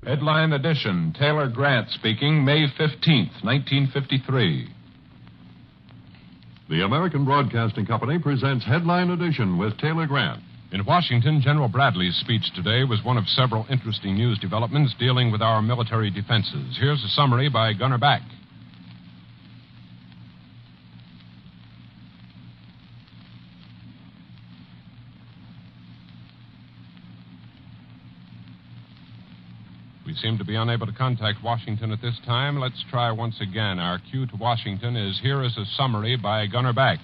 Headline edition, Taylor Grant speaking, May 15th, 1953. The American Broadcasting Company presents Headline Edition with Taylor Grant. In Washington, General Bradley's speech today was one of several interesting news developments dealing with our military defenses. Here's a summary by Gunner Back. We seem to be unable to contact Washington at this time. Let's try once again. Our cue to Washington is here is a summary by Gunner Back.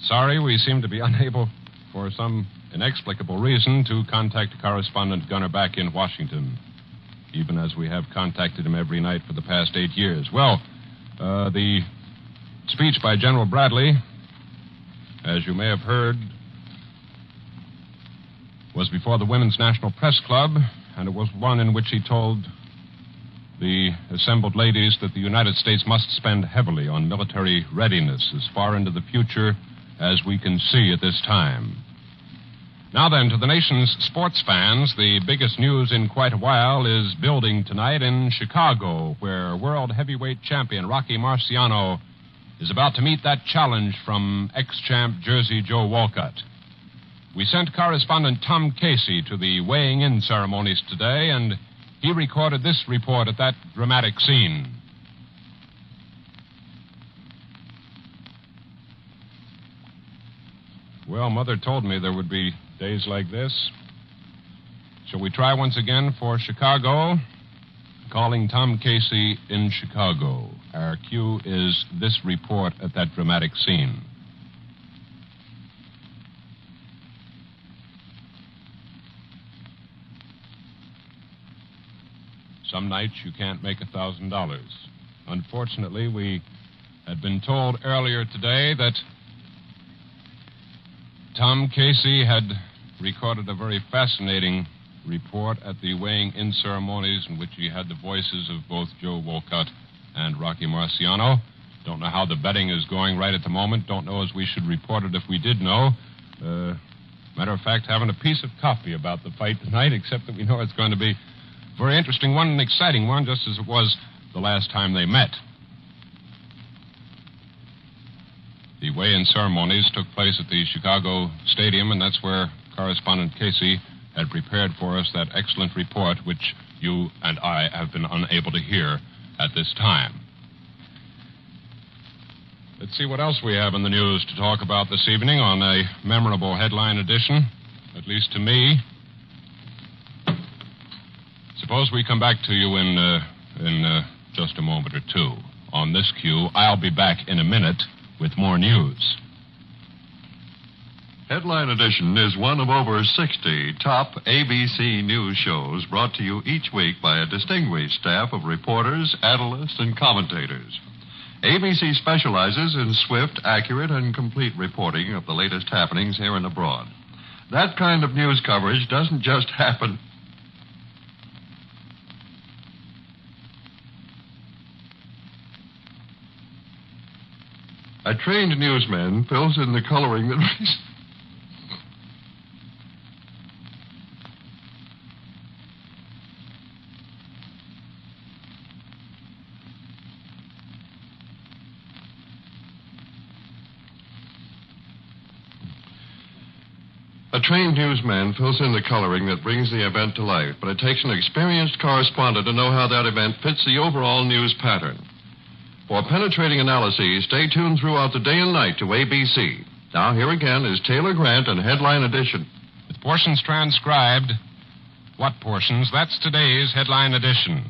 Sorry, we seem to be unable, for some inexplicable reason, to contact correspondent Gunner Back in Washington, even as we have contacted him every night for the past 8 years. Well, the speech by General Bradley, as you may have heard, was before the Women's National Press Club, and it was one in which he told the assembled ladies that the United States must spend heavily on military readiness as far into the future as we can see at this time. Now then, to the nation's sports fans, the biggest news in quite a while is building tonight in Chicago, where world heavyweight champion Rocky Marciano is about to meet that challenge from ex-champ Jersey Joe Walcott. We sent correspondent Tom Casey to the weighing-in ceremonies today, and he recorded this report at that dramatic scene. Well, Mother told me there would be days like this. Shall we try once again for Chicago? Calling Tom Casey in Chicago. Our cue is this report at that dramatic scene. Some nights you can't make $1,000. Unfortunately, we had been told earlier today that Tom Casey had recorded a very fascinating report at the weighing-in ceremonies in which he had the voices of both Joe Walcott and Rocky Marciano. Don't know how the betting is going right at the moment. Don't know as we should report it if we did know. Matter of fact, haven't a piece of copy about the fight tonight, except that we know it's going to be a very interesting one, an exciting one, just as it was the last time they met. The weigh-in ceremonies took place at the Chicago Stadium, and that's where correspondent Casey had prepared for us that excellent report, which you and I have been unable to hear at this time. Let's see what else we have in the news to talk about this evening on a memorable headline edition, at least to me. Suppose we come back to you in just a moment or two. On this cue, I'll be back in a minute with more news. Headline Edition is one of over 60 top ABC news shows brought to you each week by a distinguished staff of reporters, analysts, and commentators. ABC specializes in swift, accurate, and complete reporting of the latest happenings here and abroad. That kind of news coverage doesn't just happen. A trained newsman fills in the coloring that... A trained newsman fills in the coloring that brings the event to life, but it takes an experienced correspondent to know how that event fits the overall news pattern. For penetrating analyses, stay tuned throughout the day and night to ABC. Now, here again is Taylor Grant and Headline Edition. With portions transcribed. What portions? That's today's Headline Edition.